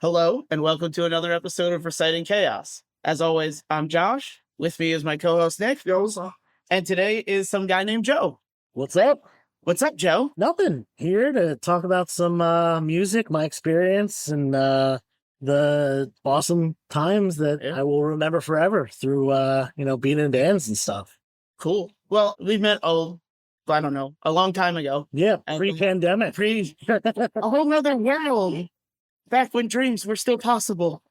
Hello, and welcome to another episode of Reciting Chaos. As always, I'm Josh. With me is my co-host, Nick. And today is some guy named Joe. What's up? What's up, Joe? Nothing. Here to talk about some music, my experience, and the awesome times that I will remember forever through, being in bands and stuff. Cool. Well, we met, a long time ago. Yeah, pre-pandemic. A whole nother world. Back when dreams were still possible.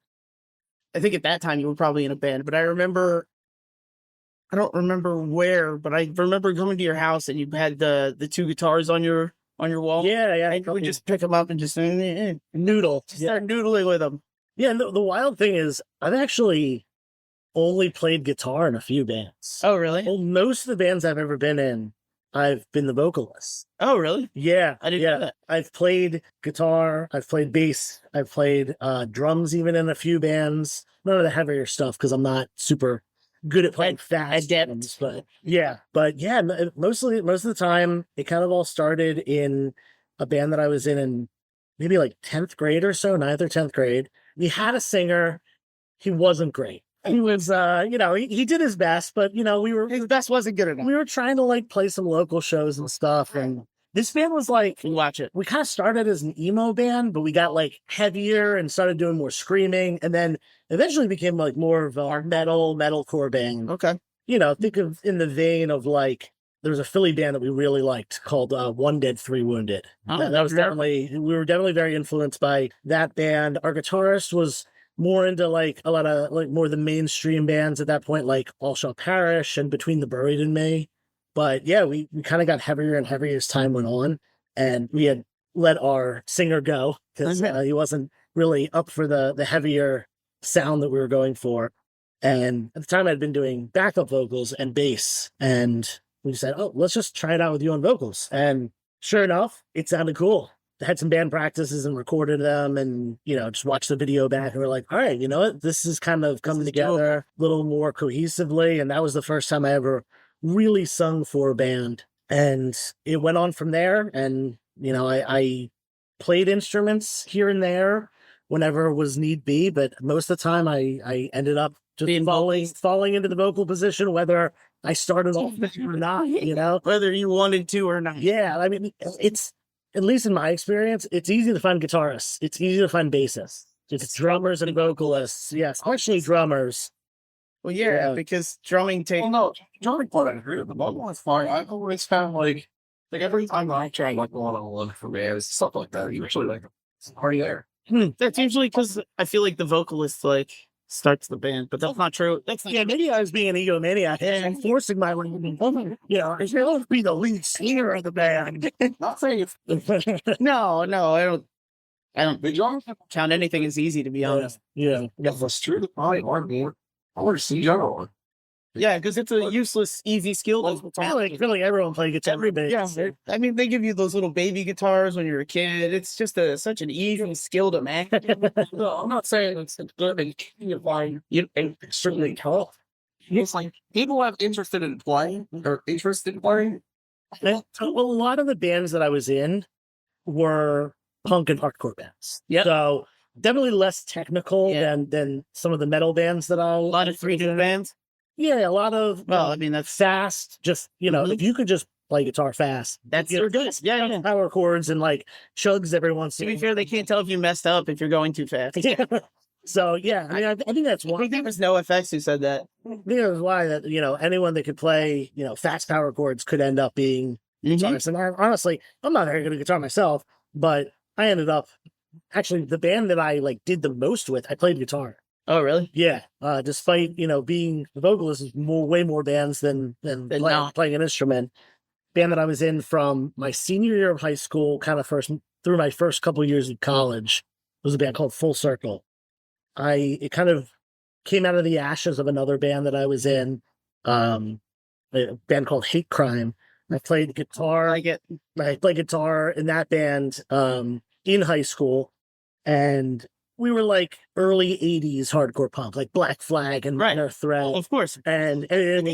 I think at that time you were probably in a band, but I don't remember where, but I remember coming to your house and you had the two guitars on your wall. Yeah. And we just pick them up and just noodle. Start noodling with them. Yeah, and the wild thing is, I've actually only played guitar in a few bands. Oh, really? Well, most of the bands I've ever been in, I've been the vocalist. Oh, really? Yeah. I didn't know that. I've played guitar, I've played bass, I've played drums even in a few bands. None of the heavier stuff because I'm not super good at playing fast drums, but most of the time it kind of all started in a band that I was in maybe like 10th grade or so, 9th or 10th grade. We had a singer. He wasn't great. He was, he did his best, but, his best wasn't good enough. We were trying to play some local shows and stuff. And this band was watch it. We kind of started as an emo band, but we got heavier and started doing more screaming. And then eventually became more of a metalcore band. Okay. Think of in the vein of there was a Philly band that we really liked called One Dead, Three Wounded. Oh, that was we were definitely very influenced by that band. Our guitarist was more into a lot of more the mainstream bands at that point, like All Shall Perish and Between the Buried and Me. But yeah, we kind of got heavier and heavier as time went on, and we had let our singer go because he wasn't really up for the heavier sound that we were going for. And at the time I'd been doing backup vocals and bass, and we said, oh, let's just try it out with you on vocals. And sure enough, it sounded cool. I had some band practices and recorded them and, just watched the video back and we're like, all right, you know what? This is kind of coming together a little more cohesively. And that was the first time I ever really sung for a band. And it went on from there. And, I played instruments here and there whenever was need be. But most of the time I ended up just falling into the vocal position, whether I started off or not, Whether you wanted to or not. Yeah. I mean, it's, at least in my experience, it's easy to find guitarists. It's easy to find bassists. It's drummers and vocalists. Yeah, especially drummers. Well, yeah, because drumming takes... Well, no, drumming part I agree with. The vocal is fine. I've always found every time I try going on a look for bands, stuff like that, usually it's already there. That's usually because I feel like the vocalist starts the band, but that's not true. Maybe I was being an egomaniac and forcing my way. I should be the lead singer of the band. Not saying it's No, I don't count anything as easy, to be honest. Yeah, that's true. I want to see general. Yeah, because it's a useless, easy skill. Really, everyone plays guitar. Yeah, I mean, they give you those little baby guitars when you're a kid. It's just such an easy skill to master. No, I'm not saying it's good and you find it's certainly tough. It's people have interested in playing. Well, a lot of the bands that I was in were punk and hardcore bands. Yeah. So definitely less technical than some of the metal bands that A lot of three-tone bands. Yeah, a lot of that's fast. Just if you could just play guitar fast, that's your good. Yeah, power chords and chugs every once in a while. To be fair, they can't tell if you messed up if you're going too fast. Yeah. So yeah, I think that's why. I think there was no effects who said that. I think that's why that anyone that could play fast power chords could end up being guitarists. And honestly, I'm not very good at guitar myself, but I ended up actually the band that I did the most with. I played guitar. Oh, really? Yeah. Despite, being the vocalist is way more bands than playing an instrument. Band that I was in from my senior year of high school, kind of through my first couple of years of college, was a band called Full Circle. It kind of came out of the ashes of another band that I was in, a band called Hate Crime. I played guitar. I played guitar in that band in high school, and we were early 80s hardcore punk, like Black Flag and Minor Threat. Oh, of course. And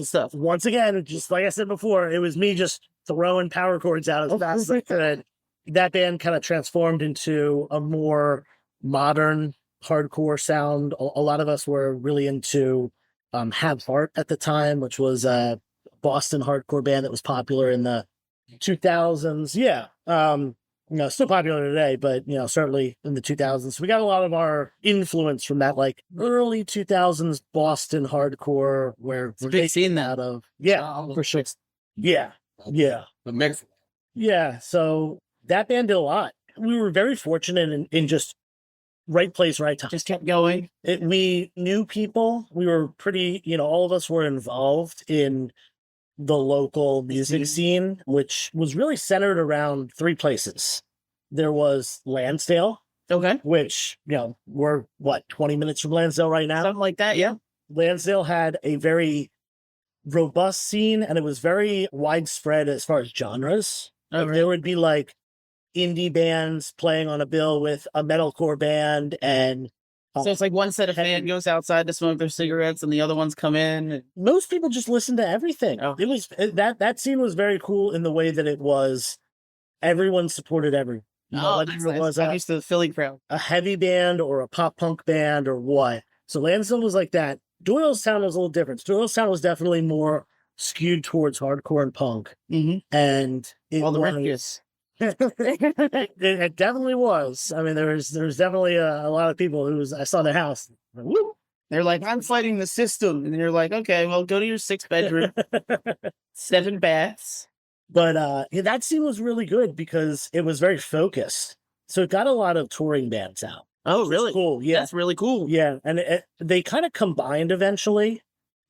stuff. Once again, just like I said before, it was me just throwing power chords out as fast as I could. That band kind of transformed into a more modern hardcore sound. A lot of us were really into Have Heart at the time, which was a Boston hardcore band that was popular in the 2000s. Yeah. Still popular today, but, certainly in the 2000s. So we got a lot of our influence from that, like, early 2000s Boston hardcore, where It's a big scene out that. of. Yeah, for sure. Yeah. Yeah. The mix. Yeah. So that band did a lot. We were very fortunate in just right place, right time. Just kept going. We knew people. We were pretty, all of us were involved in the local music scene, which was really centered around three places. There was Lansdale, Okay. which, we're 20 minutes from Lansdale right now? Something like that, yeah. Lansdale had a very robust scene, and it was very widespread as far as genres. Okay. There would be like indie bands playing on a bill with a metalcore band, and So it's like one set of fans goes outside to smoke their cigarettes and the other ones come in. And... most people just listen to everything. Oh. It was that scene was very cool in the way that it was everyone supported everyone. That's Whether it nice. was I'm used to the Philly crowd. a heavy band or a pop punk band or what. So Lansdale was like that. Doyelstown was a little different. Doyelstown was definitely more skewed towards hardcore and punk. Mm-hmm. And it All the was, riches. it definitely was. I mean, there was definitely a lot of people I saw their house. Woo! They're like, I'm fighting the system. And you're like, okay, well, go to your 6-bedroom, 7 baths. But that scene was really good because it was very focused. So it got a lot of touring bands out. Oh, really? Cool. Yeah. That's really cool. Yeah. And they kind of combined eventually.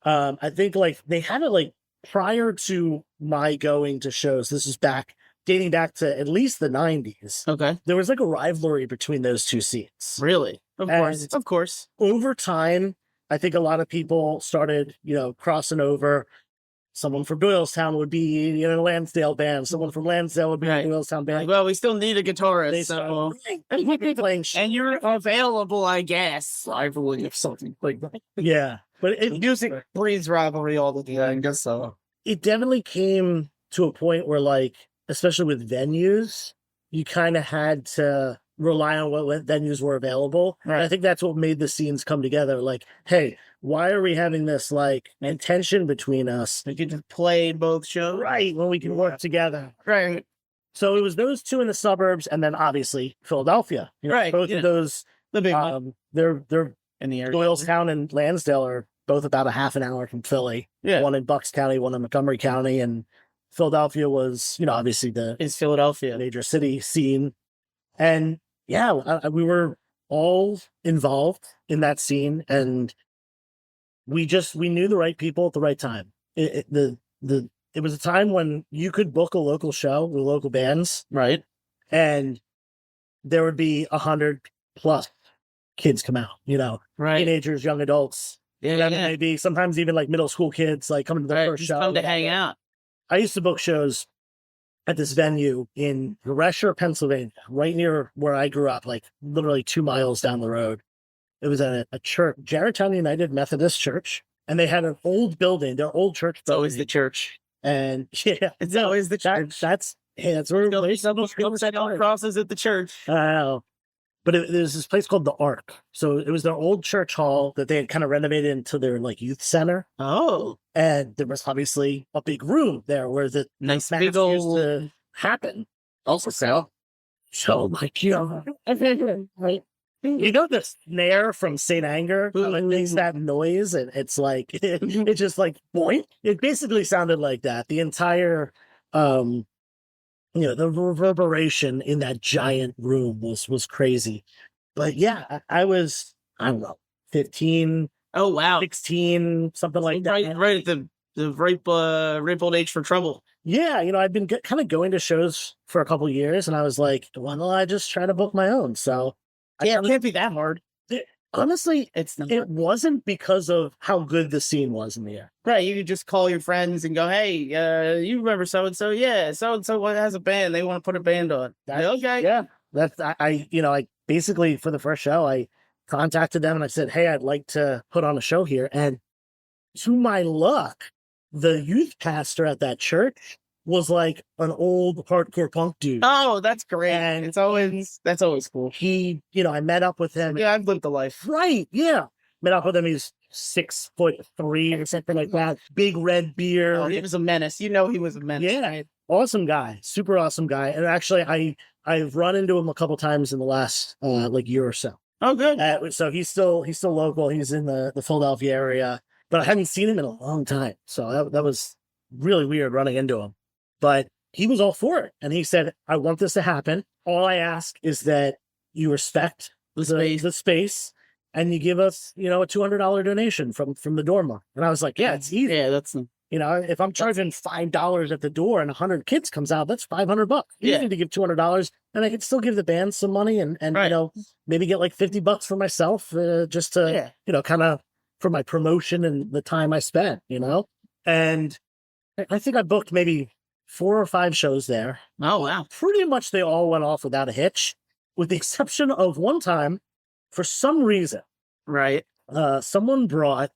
I think like they had it like prior to my going to shows. This is dating back to at least the 90s. Okay. There was like a rivalry between those two scenes. Really? Of course. And Of course. over time, I think a lot of people started, crossing over. Someone from Doyelstown would be in a Lansdale band. Someone from Lansdale would be in a Doyelstown band. Like, well, we still need a guitarist. They So... started playing and you're available, I guess. Rivalry or something like that. Yeah. But Music breeds rivalry all the time. Yeah, I guess so. it definitely came to a point where, like, especially with venues, you kind of had to rely on what venues were available. Right. And I think that's what made the scenes come together. Like, hey, why are we having this like tension between us? We could just play both shows. Right, when we can work together. Right. So it was those two in the suburbs, and then obviously Philadelphia. Right, Both yeah. of those. The big one They're in the area. Doylestown and Lansdale are both about a half an hour from Philly. Yeah. One in Bucks County, one in Montgomery County, and Philadelphia was, obviously the Is Philadelphia. major city scene. And yeah, we were all involved in that scene, and we knew the right people at the right time. It was a time when you could book a local show with local bands, Right. and there would be 100+ kids come out, Right. teenagers, young adults, Yeah. maybe sometimes even like middle school kids, like coming to their Right. first Just show. come to hang out. I used to book shows at this venue in Resher, Pennsylvania, right near where I grew up, like literally 2 miles down the road. It was a church, Jarretttown United Methodist Church, and they had an old building, their old church It's always building. the church. And yeah, It's always the church. that's where Go most double people upside down start. crosses at the church. I know. But there's this place called the Ark. So it was their old church hall that they had kind of renovated into their like youth center. Oh. And there was obviously a big room there where the Nice mass big used old... to happen. Also, Sal. So like, the snare from Saint Anger when it makes that noise, and it's like it just like boing. It basically sounded like that. The entire the reverberation in that giant room was crazy. But yeah, I was, I don't know, 15, Oh, wow. 16, something like that. Right at the ripe old age for trouble. Yeah, I'd been kind of going to shows for a couple years, and I was like, why don't I just try to book my own? So Yeah, it can't be that hard. honestly, It's not. it wasn't because of how good the scene was in the air. Right, you could just call your friends and go, hey, you remember so-and-so? Yeah, so-and-so has a band. They want to put a band on. Okay. Yeah, that's I basically for the first show, I contacted them and I said, hey, I'd like to put on a show here. And to my luck, the youth pastor at that church was like an old hardcore punk dude. Oh, that's great. And That's always cool. he, I met up with him. Yeah, I've lived the life. Right, yeah. Met up with him. He's 6'3" or something like that. Big red beard. Oh, he was a menace. You know, he was a menace. Yeah, awesome guy, super awesome guy. And actually, I've run into him a couple times in the last like year or so. Oh, good. So he's still local. He's in the Philadelphia area, but I haven't seen him in a long time. So that was really weird running into him. But he was all for it, and he said, "I want this to happen. All I ask is that you respect the space, and you give us, a $200 donation from the dormer." And I was like, "Yeah, it's easy. Yeah, that's If I'm charging $5 at the door and 100 kids comes out, that's $500. Yeah. Easy to give $200, and I can still give the band some money, and Right. maybe get like $50 for myself, just to kind of for my promotion and the time I spent, And I think I booked maybe 4 or 5 shows there. Oh, wow. Pretty much they all went off without a hitch, with the exception of one time, for some reason, Right. someone brought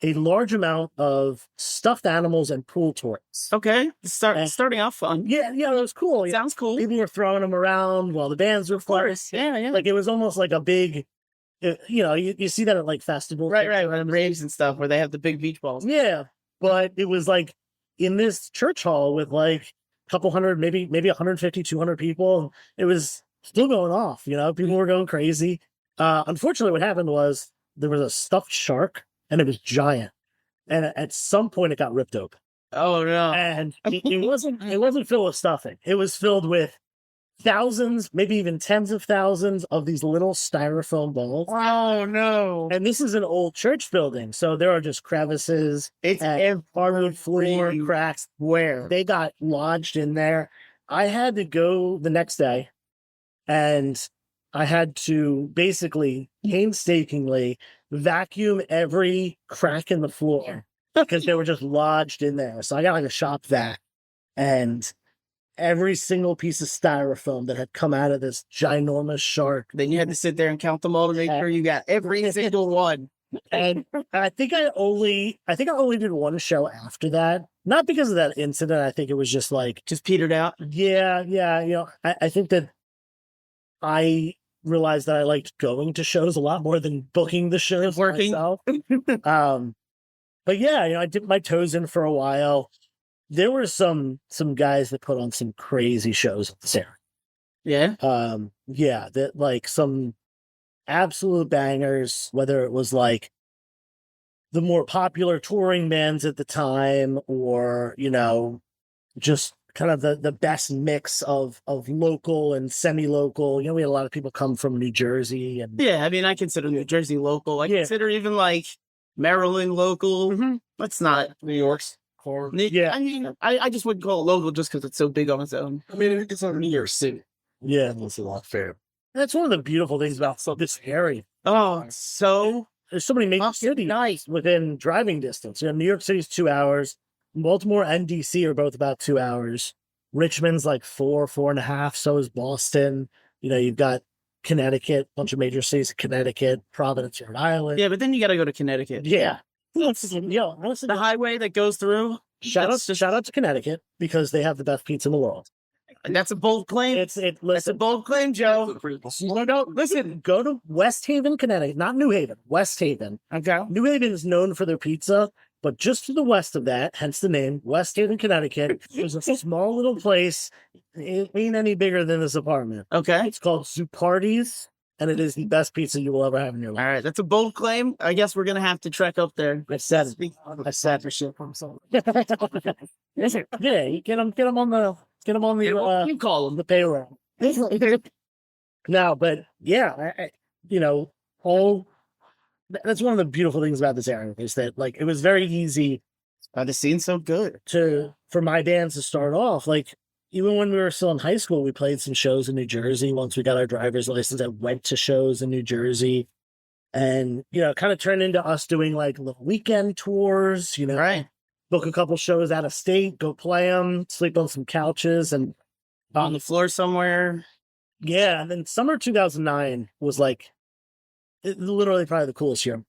a large amount of stuffed animals and pool toys. Okay. Starting off fun. Yeah, it was cool. Sounds cool. People were throwing them around while the bands were Of course. Yeah. Like, it was almost like a big, you see that at like festivals. Right. When raves and stuff where they have the big beach balls. Yeah, but it was like in this church hall with like a couple hundred, maybe 150, 200 people. It was still going off, people were going crazy. Unfortunately, what happened was there was a stuffed shark, and it was giant. And at some point it got ripped open. Oh, no. And it wasn't filled with stuffing. It was filled with thousands, maybe even tens of thousands of these little styrofoam balls. Oh, no. And this is an old church building, so there are just crevices. It's hardwood floor cracks. where They got lodged in there. I had to go the next day, and I had to basically painstakingly vacuum every crack in the floor because they were just lodged in there. So I got like a shop vac, and every single piece of styrofoam that had come out of this ginormous shark. Then you had to sit there and count them all to make sure you got every single one. And I think I only did one show after that. Not because of that incident. I think it was just like, Just petered out. yeah. I think that I realized that I liked going to shows a lot more than booking the shows Working. myself. But yeah, I dipped my toes in for a while. There were some guys that put on some crazy shows at this area. Yeah. That like some absolute bangers, whether it was like the more popular touring bands at the time, or, just kind of the best mix of local and semi-local. We had a lot of people come from New Jersey. And Yeah. I mean, I consider New Jersey local. I consider even like Maryland local. Mm-hmm. Let's not. New York's core. Yeah. I mean, I just wouldn't call it local just because it's so big on its own. I mean, it's on New York City. Yeah. That's a lot fair. That's one of the beautiful things about this area. Oh, it's so There's so many major cities within driving distance. New York City's 2 hours. Baltimore and DC are both about 2 hours. Richmond's like 4.5. So is Boston. You've got Connecticut, bunch of major cities, Connecticut, Providence, Rhode Island. Yeah, but then you got to go to Connecticut. Yeah. Honestly, The highway that goes through. shout out to Connecticut, because they have the best pizza in the world. That's a bold claim. That's a Listen, bold claim, Joe. no, listen, go to West Haven, Connecticut, not New Haven, West Haven. Okay. New Haven is known for their pizza, but just to the west of that, hence the name, West Haven, Connecticut, there's a small little place. It ain't any bigger than this apartment. Okay. It's called Zupardi's, and it is the best pizza you will ever have in your All life. right. That's a bold claim. I guess we're gonna have to trek up there. I said it. I said for shit from someone. Yeah, you get them on the You call them. the payroll. No, but yeah, that's one of the beautiful things about this area, is that like it was very easy The scene's so good. for my bands to start off. Like, even when we were still in high school, we played some shows in New Jersey. Once we got our driver's license, I went to shows in New Jersey, and kind of turned into us doing like little weekend tours. Right. Book a couple shows out of state, go play them, sleep on some couches, and On the floor somewhere. yeah. And then summer 2009 was like literally probably the coolest year,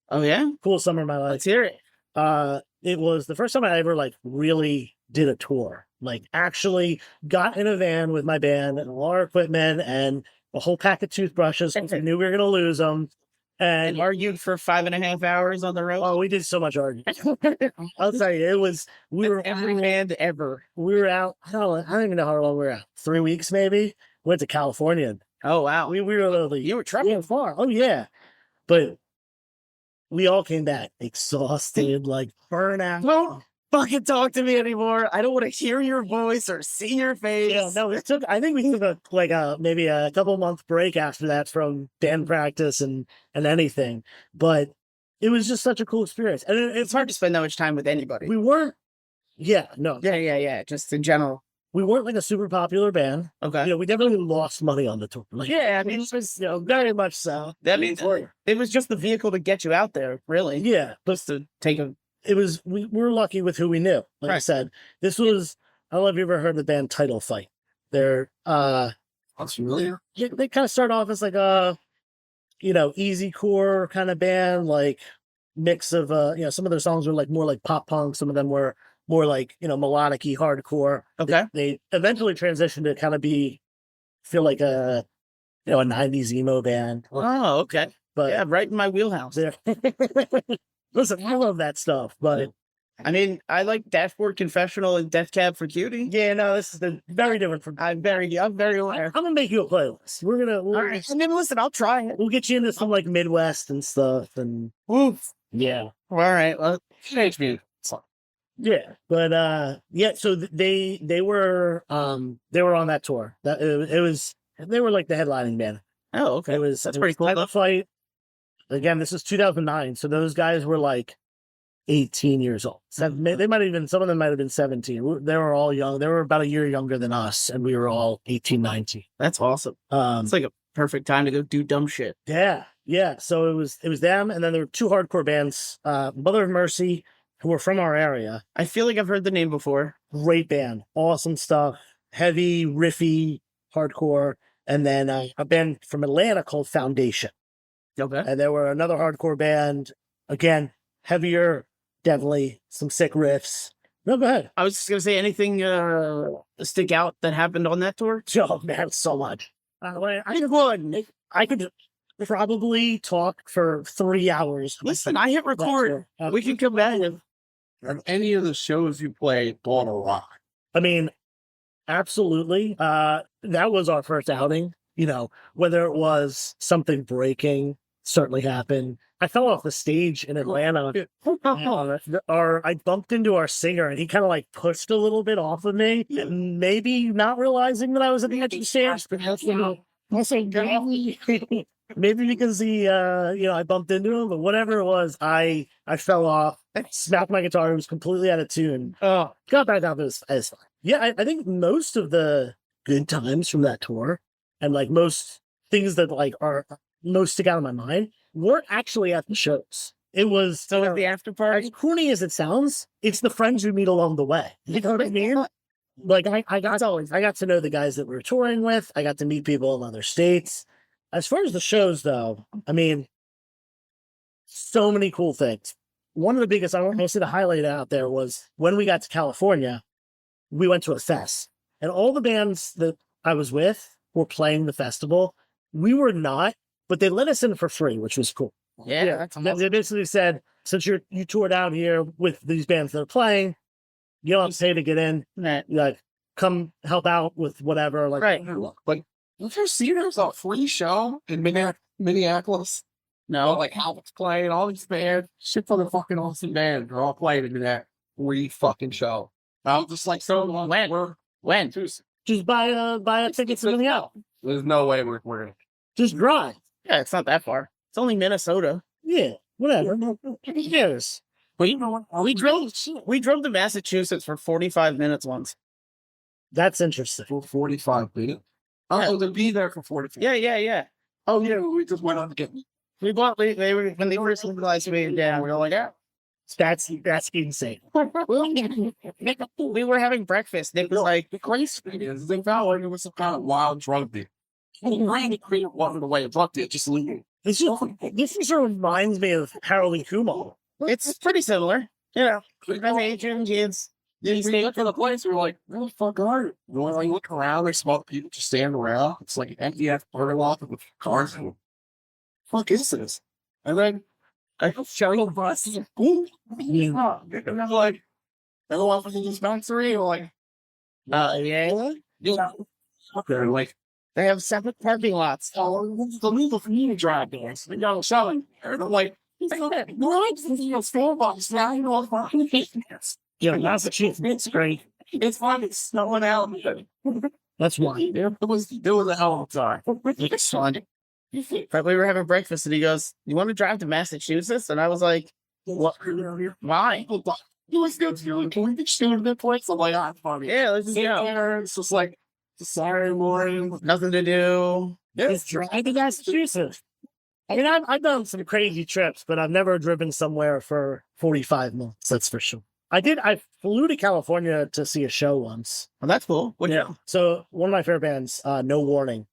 Oh yeah. coolest summer of my life. Let's hear it. It was the first time I ever like really did a tour. Like, actually got in a van with my band and all our equipment and a whole pack of toothbrushes. We knew we were going to lose them. And argued for 5.5 hours on the road. Oh, we did so much arguing. I'll tell you, we were every band ever. We were out. I don't even know how long we were out. 3 weeks, maybe. Went to California. Oh wow, we were like, you were traveling far. Oh yeah, but we all came back exhausted, like burnout. Don't fucking talk to me anymore. I don't want to hear your voice or see your face. Yeah, no, it took. I think we took maybe a couple month break after that from band practice and anything. But it was just such a cool experience, and it's hard to spend that much time with anybody. We weren't. Yeah, no. Yeah. Just in general. We weren't like a super popular band. Okay. We definitely lost money on the tour. Like, yeah, I mean, it was very much so. That means it was just the vehicle to get you out there, really. Yeah. Just to take a. It was, we were lucky with who we knew. Like I said, this was, I don't know if you ever heard the band Title Fight. They're, that's familiar. Yeah, they kind of start off as like a, easy core kind of band, like mix of, some of their songs were like more like pop punk. Some of them were more like, melodic-y hardcore. Okay. They eventually transitioned to kind of feel like a 90s emo band. Oh, okay. But yeah, right in my wheelhouse. Listen, I love that stuff, but I mean, I like Dashboard Confessional and Death Cab for Cutie. Yeah, no, this is very different from. I'm very aware. I'm gonna make you a playlist. We're gonna. All right. I mean, listen, I'll try it. We'll get you into some like Midwest and stuff, and oof. Yeah. All right. Well, change me. Yeah, but yeah. So they were on that tour. That it was. They were like the headlining band. Oh, okay. That's pretty cool. Title Fight. Again, this is 2009, so those guys were like 18 years old. Some of them might have been 17. They were all young. They were about a year younger than us, and we were all 18, 19. That's awesome. It's like a perfect time to go do dumb shit. Yeah. So it was them, and then there were two hardcore bands, Mother of Mercy, who were from our area. I feel like I've heard the name before. Great band, awesome stuff, heavy, riffy, hardcore, and then a band from Atlanta called Foundation. Okay. And there were another hardcore band, again, heavier, definitely some sick riffs. No, go ahead. I was just gonna say, anything stick out that happened on that tour? Oh man, so much. I could probably talk for 3 hours. Listen, I hit record. We can come back. Have any of the shows you played bought a rock? I mean, absolutely. That was our first outing. Whether it was something breaking, certainly happened. I fell off the stage in Atlanta. I bumped into our singer, and he kind of like pushed a little bit off of me, maybe not realizing that I was at the edge of the stage. Maybe because he, I bumped into him, but whatever it was, I fell off, snapped my guitar. It was completely out of tune. Oh, got back up. It was fine. Yeah, I think most of the good times from that tour, and like most things that like are most stick out in my mind, weren't actually at the shows. It was the after party. As corny as it sounds, it's the friends you meet along the way. You know what I mean? Like I got to know the guys that we were touring with. I got to meet people in other states. As far as the shows, though, I mean, so many cool things. One of the biggest, I want to say the highlight out there was when we got to California, we went to a fest. And all the bands that I was with were playing the festival. We were not, but they let us in for free, which was cool. Yeah. That's awesome. They basically said, since you toured out here with these bands that are playing, you don't have to pay to get in. Right. Like, come help out with whatever. Like, right. Like, did you see there's a free show in Minneapolis? No. Like, Alex playing, all these bands, shit for the fucking awesome band. They're all playing in that free fucking show. I'm just like, so when? Just buy a ticket to the out. There's no way we're gonna just drive. Yeah, it's not that far. It's only Minnesota. Yeah, whatever. Who cares? Well, you know what? We drove to Massachusetts for 45 minutes once. That's interesting. For 45 minutes? Oh, to be there for 45. Yeah. Oh, yeah, we just went on to get. They were when they first legalized me. Yeah, we were like, yeah. That's insane. We were having breakfast. It was like the crazy thing is they felt like it was some kind of wild drug deal. Really creative wasn't the way a drug deal, just legal. This sort of reminds me of Harold and Kumar. It's pretty similar. I'm Asian kids. You stay to the place where like, where the fuck are you? When like, you look around, there's small people just standing around. It's like an empty ass parking lot with cars. And, fuck is this? And then I go shuttle bus. And I'm like, another one from the dispensary. Like, yeah. they're like, They have separate parking lots. oh, this is the legal for you to drive there. So they got them selling. And I'm like, what? This is your Starbucks now. You know what? Yeah, Massachusetts. It's great. It's fun. It's snowing out. That's why. It was a hell of a time. It's fun. But we were having breakfast, and he goes, "You want to drive to Massachusetts?" And I was like, "What? Why?" It was good to go. Can we just go to that place? I'm like, ah, funny. Yeah, let's just go. It's just like, it's a Saturday morning. Nothing to do. Just drive to Massachusetts. I mean, I've done some crazy trips, but I've never driven somewhere for 45 minutes. That's for sure. I flew to California to see a show once. Well, that's cool. So one of my favorite bands, No Warning.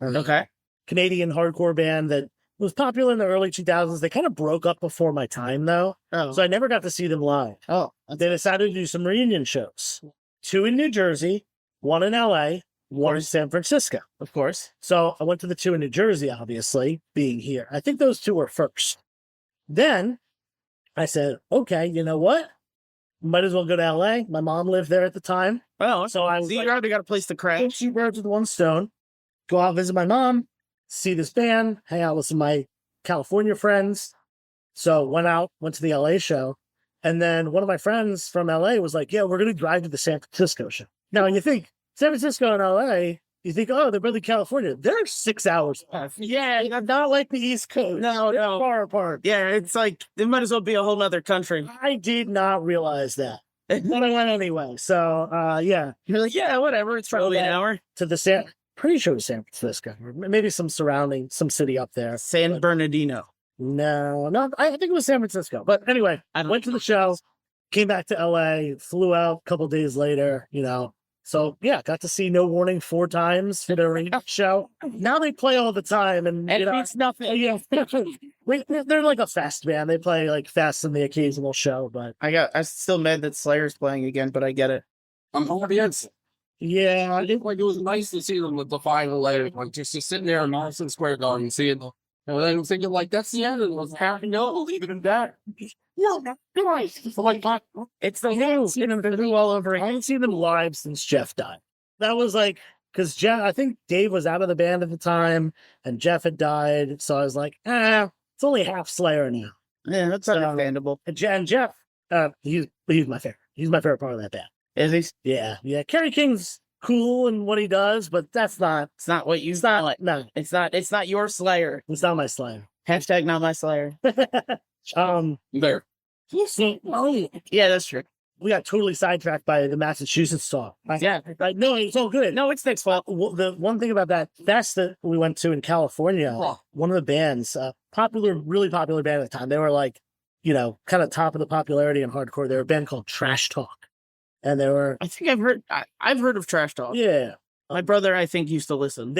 Okay. Canadian hardcore band that was popular in the early 2000s. They kind of broke up before my time, though. Oh. So I never got to see them live. Oh. They decided to do some reunion shows. 2 in New Jersey, 1 in LA, 1 in San Francisco. Of course. So I went to the 2 in New Jersey, obviously, being here. I think those 2 were first. Then I said, okay, you know what? Might as well go to LA. My mom lived there at the time. Well, So I was you like, already got a place to crash. 2 birds with 1 stone. Go out, visit my mom, see this band, hang out with some of my California friends. So went to the LA show. And then one of my friends from LA was like, yeah, we're going to drive to the San Francisco show. Now, when you think San Francisco and LA, you think, oh, they're both in California. They're 6 hours apart. Yeah. Not like the East Coast. No, They're no. far apart. Yeah, it's like, it might as well be a whole nother country. I did not realize that. But I went anyway. So, yeah. You're like, yeah, whatever. It's probably an hour. To the pretty sure it was San Francisco. Or maybe some city up there. San Bernardino. No, I think it was San Francisco. But anyway, I went to the show, came back to LA, flew out a couple days later, So, yeah, got to see No Warning 4 times for their show. Now they play all the time. And it's nothing. Yeah, they're like a fest band. They play like fest in the occasional show. But I'm still mad that Slayer's playing again, but I get it. I'm audience. yeah, I think like it was nice to see them with the final later, like just sitting there in Madison Square Garden and seeing them. And then I'm thinking like that's the end. And I was happy. No, leave it in that. Yeah, nice. So like it's the Who all over. I haven't seen them live since Jeff died. That was like, because Jeff, I think Dave was out of the band at the time and Jeff had died. So I was like, it's only half Slayer now. Yeah, that's understandable. And Jeff, he's my favorite. He's my favorite part of that band. Is he? Yeah. Kerry King's cool in what he does, but it's not what you thought. No, it's not your Slayer. It's not my Slayer. Hashtag not my Slayer. there. Yeah, that's true. We got totally sidetracked by the Massachusetts talk. Yeah. No, it's all good. No, it's Nick's fault. The one thing about that fest that we went to in California, one of the bands, really popular band at the time, they were like, kind of top of the popularity in hardcore. They were a band called Trash Talk. And they were... I think I've heard of Trash Talk. Yeah. My brother, I think, used to listen.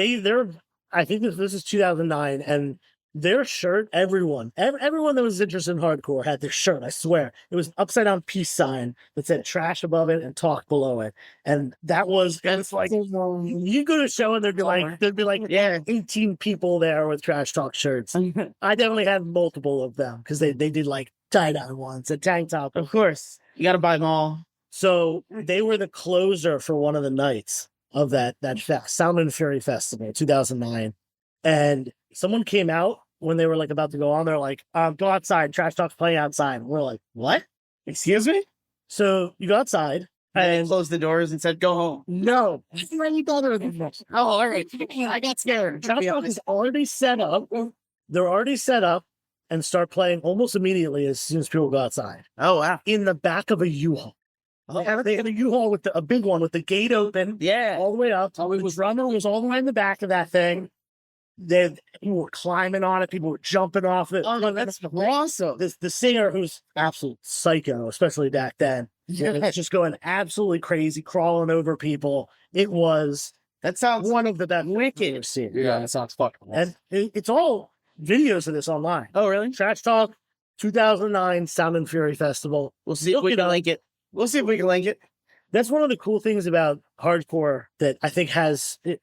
I think this is 2009, and their shirt, everyone that was interested in hardcore had their shirt, I swear. It was an upside down peace sign that said trash above it and talk below it. And it's like, you go to a show and there'd be like yeah, 18 people there with Trash Talk shirts. I definitely had multiple of them because they did like tie-dye ones, a tank top. Of course. You got to buy them all. So they were the closer for one of the nights of that fest, Sound and Fury Festival, 2009. And someone came out when they were like about to go on. They're like, go outside. Trash Talk's playing outside. And we're like, what? Excuse me? So you go outside and closed the doors and said, go home. No. Oh, all right. I got scared. Trash Talk is already set up. They're already set up and start playing almost immediately as soon as people go outside. Oh, wow. In the back of a U-Haul. They had a U-Haul with a big one with the gate open. Yeah. All the way up. The drummer was all the way in the back of that thing. People were climbing on it. People were jumping off it. Oh, that's awesome. The singer, who's absolute psycho, especially back then, was just going absolutely crazy, crawling over people. That sounds one of the best wicked. I've seen. Yeah, that sounds fucking awesome. And it's all videos of this online. Oh, really? Trash Talk, 2009 Sound and Fury Festival. We'll see if we can link it. We'll see if we can link it. That's one of the cool things about hardcore that I think has it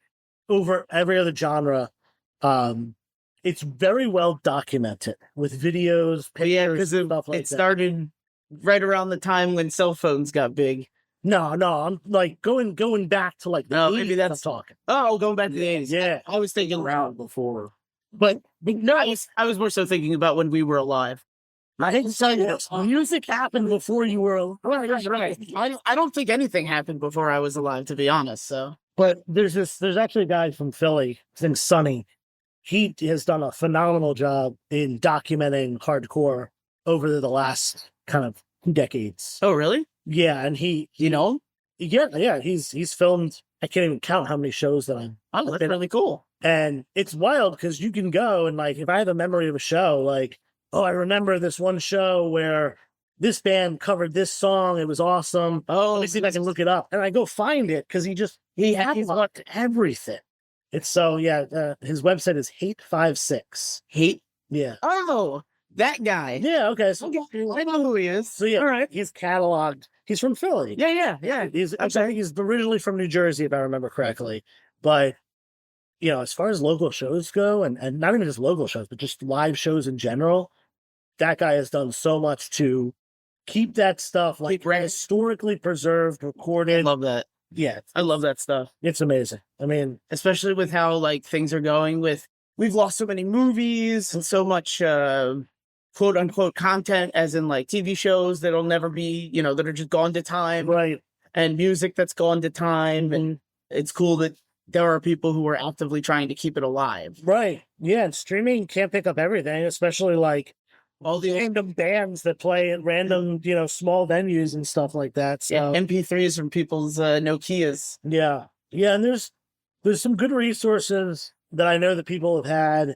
over every other genre. It's very well documented with videos, pictures, because stuff like it that. started right around the time when cell phones got big. No, I'm like going back to like the No, 80s, maybe that's I'm talking. Oh, going back to the 80s. Yeah, I was thinking Around before. but no, I was more so thinking about when we were alive. I hate to tell you this. Music happened before you were. Right. I don't think anything happened before I was alive, to be honest. So, But there's actually a guy from Philly, his name's Sonny. He has done a phenomenal job in documenting hardcore over the last kind of decades. oh really? Yeah, and You know? yeah, he's filmed. I can't even count how many shows that I'm. Oh, that's really cool. And it's wild because you can go and like, if I have a memory of a show, like, oh, I remember this one show where this band covered this song. It was awesome. Oh, Let me see if I can look it up. And I go find it because he's looked everything. It's so, yeah, his website is Hate56. Hate? Yeah. Oh, that guy. Yeah, okay. So, I know who he is. so yeah, All right. he's cataloged. He's from Philly. Yeah. I think he's originally from New Jersey, if I remember correctly. But, you know, as far as local shows go, and not even just local shows, but just live shows in general, that guy has done so much to keep that stuff like historically preserved, I recorded. love that. Yeah, I love that stuff. it's amazing. I mean, Especially with how like things are going with we've lost so many movies and so much quote unquote content as in like TV shows that'll never be, that are just gone to time, right. and music that's gone to time, and it's cool that there are people who are actively trying to keep it alive. Right. Yeah, and streaming can't pick up everything, especially like All the random bands that play at random, small venues and stuff like that. So MP3s from people's Nokias. yeah. Yeah, and there's some good resources that I know that people have had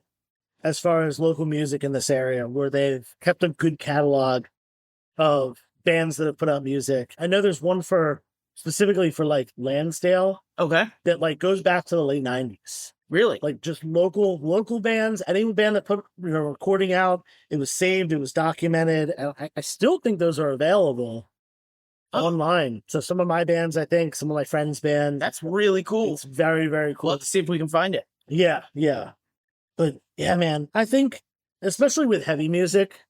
as far as local music in this area where they've kept a good catalog of bands that have put out music. I know there's one specifically for like Lansdale Okay. that like goes back to the late 90s. Really? Like just local bands, any band that put recording out, it was saved, it was documented, and I still think those are available online. So some of my bands, I think, some of my friends' bands, That's really cool. it's very, very cool. Let's see if we can find it. Yeah. But yeah, man, I think especially with heavy music,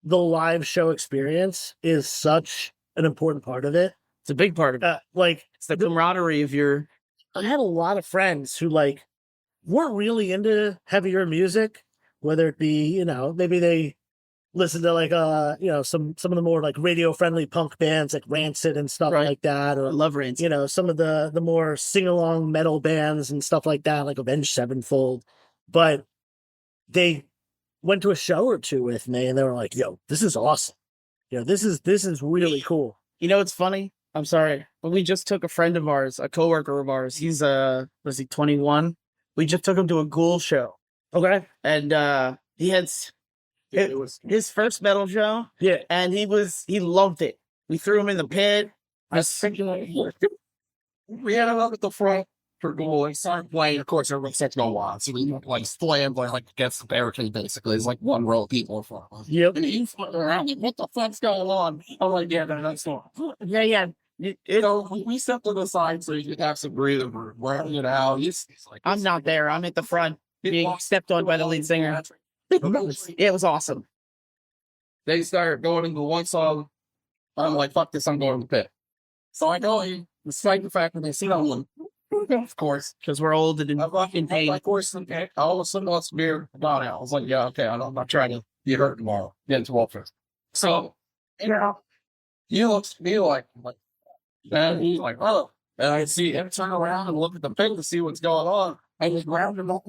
the live show experience is such an important part of it. It's a big part of it. Like It's the camaraderie of your. I had a lot of friends who like weren't really into heavier music, whether it be, maybe they listen to like some of the more like radio friendly punk bands like Rancid and stuff Right. like that, I or love Rancid. some of the more sing along metal bands and stuff like that, like Avenged Sevenfold. But they went to a show or two with me and they were like, yo, this is awesome. This is really cool. It's funny. I'm sorry, but we just took a friend of ours, a coworker of ours. He's was he 21? We just took him to a Ghoul show. Okay. And he had It was his first metal show, Yeah. and he loved it. We threw him in the pit. we had him up at the front for goal and started playing. Of course, everybody starts to go wild. So we like slammed like against the barricade basically. It's like one row of people in front of us. Yep. And he's looking around like, what the fuck's going on? I'm like, yeah, that's not. Yeah. We stepped to the side so you could have some breathing room. We're hanging out. He's like, I'm not there. I'm at the front being stepped on by the lead singer. It was awesome. They started going into one song. I'm like, fuck this, I'm going to the pit. So I go in, despite the fact that they see that one. Of course. Because we're old and in pain. Of course, okay. I all of a sudden lost beer about it. I was like, yeah, okay, I'm not trying to get hurt tomorrow. Get into welfare. So, he looks to me like, and he's like, oh. And I see him turn around and look at the pit to see what's going on. I just grabbed him up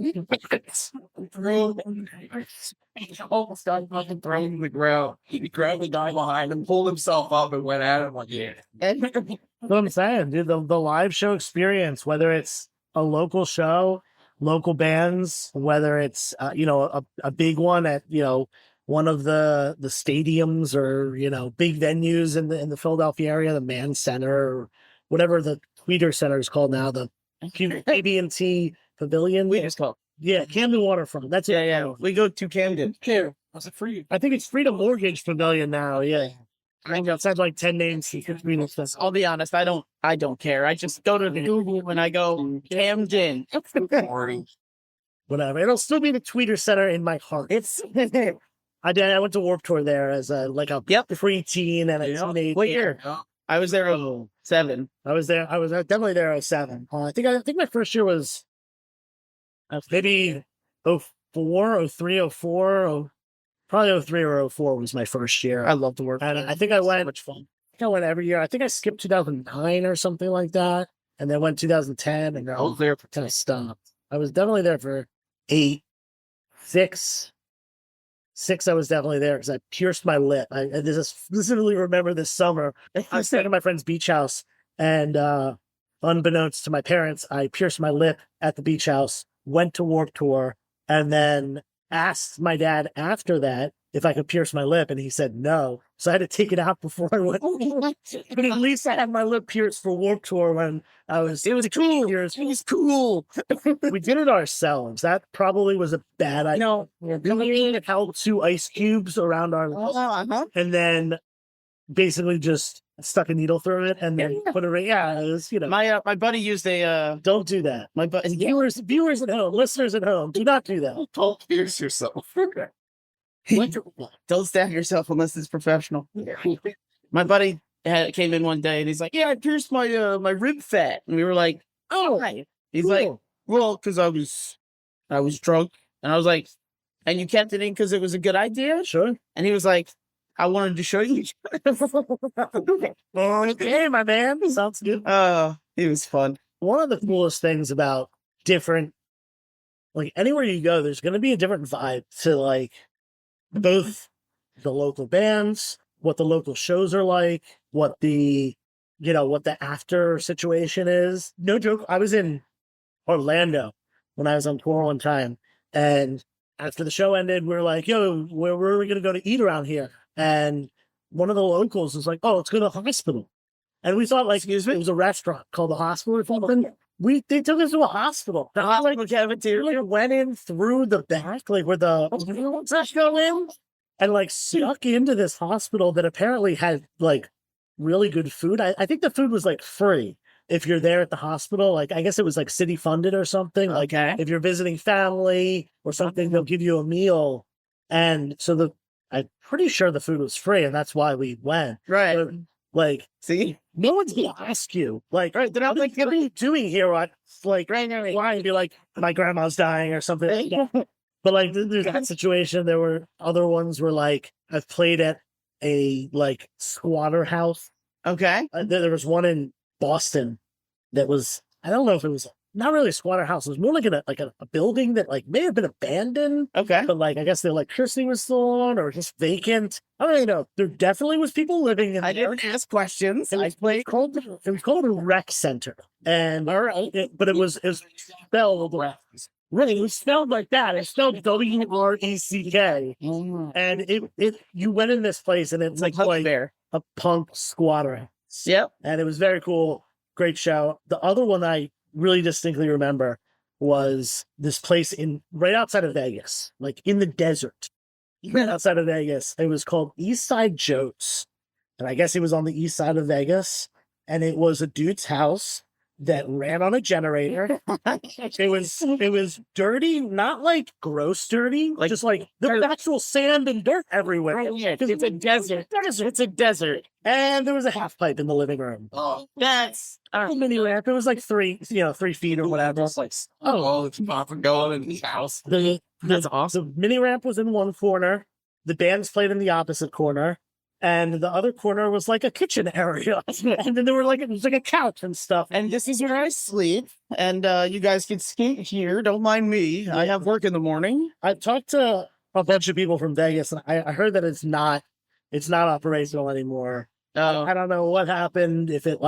almost got fucking thrown to the ground. He grabbed the guy behind him, pulled himself up, and went at him like, yeah. That's what I'm saying, dude. The live show experience, whether it's a local show, local bands, whether it's a big one at one of the stadiums or big venues in the Philadelphia area, the Mann Center or whatever the Tweeter Center is called now, the AT&T Pavilion. We just call. Yeah, Camden Waterfront. That's it. Yeah. We go to Camden. Here, was it free? I think it's Freedom Mortgage Pavilion now. Yeah. I think it said like 10 names. I'll be honest, I don't care. I just go to the Google when I go Camden. Whatever. It'll still be the Tweeter Center in my heart. It's I went to Warped Tour there as a preteen and a teenager. what year? I was there 07. I was definitely there 07. I think my first year was maybe 04, 03, 04. Probably 03 or 04 was my first year. I love to work. And I think I went. So much fun. I went every year. I think I skipped 2009 or something like that, and then went 2010, and I was there for kind of stopped. I was definitely there for 8, 6. 6, I was definitely there because I pierced my lip. I specifically remember this summer. I was staying at my friend's beach house, and unbeknownst to my parents, I pierced my lip at the beach house, went to Warped Tour, and then asked my dad after that if I could pierce my lip, and he said no. So I had to take it out before I went. But at least I had my lip pierced for Warped Tour when I was. It was cool. Years. It was cool. We did it ourselves. That probably was a bad idea. No, We held 2 ice cubes around our lips, and then basically just stuck a needle through it and then put a ring. Yeah, it was, my buddy used a don't do that. my buddy. Viewers at home, listeners at home, do not do that. Don't pierce yourself. Don't stab yourself unless it's professional. My buddy came in one day and he's like, "Yeah, I pierced my my rib fat," and we were like, "Oh." Right. He's like, "Well, because I was drunk," and I was like, "And you kept it in because it was a good idea?" Sure. And he was like, "I wanted to show you." Okay, my man. Sounds good. It was fun. One of the coolest things about different, like anywhere you go, there's going to be a different vibe to like both the local bands, what the local shows are like, what the after situation is. No joke. I was in Orlando when I was on tour one time, and after the show ended, we were like, "Yo, where are we going to go to eat around here?" And one of the locals was like, "Oh, let's go to the hospital." And we thought, like, it was a restaurant called the Hospital or something. They took us to a hospital. The hospital cafeteria. Like, went in through the back, like where the go in, and like snuck into this hospital that apparently had like really good food. I think the food was like free if you're there at the hospital. Like, I guess it was like city funded or something. Like, Okay. if you're visiting family or something, they'll give you a meal. And so I'm pretty sure the food was free, and that's why we went. Right. But, like, See? no one's gonna ask you, like, Right. They're not like, what are you doing here? What, like, right. why? And be like, my grandma's dying or something. But like, there's that situation. There were other ones where like I've played at a like squatter house. Okay. There was one in Boston that was, I don't know if it was not really a squatter house. It was more like a building that like may have been abandoned. Okay. But like, I guess the electricity was still on or just vacant. I don't really know. There definitely was people living in I there. didn't ask questions. It was called a rec center. And All right. it was spelled really, it was spelled like that. It's spelled WRECK. And you went in this place and it's like Bear. a punk squatter. Yep. And it was very cool. Great show. The other one I really distinctly remember was this place right outside of Vegas, like in the desert, right outside of Vegas. It was called Eastside Joe's. And I guess it was on the east side of Vegas. And it was a dude's house that ran on a generator. It was dirty, not like gross dirty, like just like the actual sand and dirt everywhere. It's a desert. It's a desert. And there was a half pipe in the living room. Oh, That's A mini ramp. It was like 3 feet or whatever. it's like, it's popping going in his house. that's awesome. The mini ramp was in one corner. The bands played in the opposite corner. And the other corner was like a kitchen area. And then there were it was like a couch and stuff. And this is where I sleep. And you guys can skate here. Don't mind me. I have work in the morning. I talked to a bunch of people from Vegas, and I heard that it's not operational anymore. I don't know what happened, if it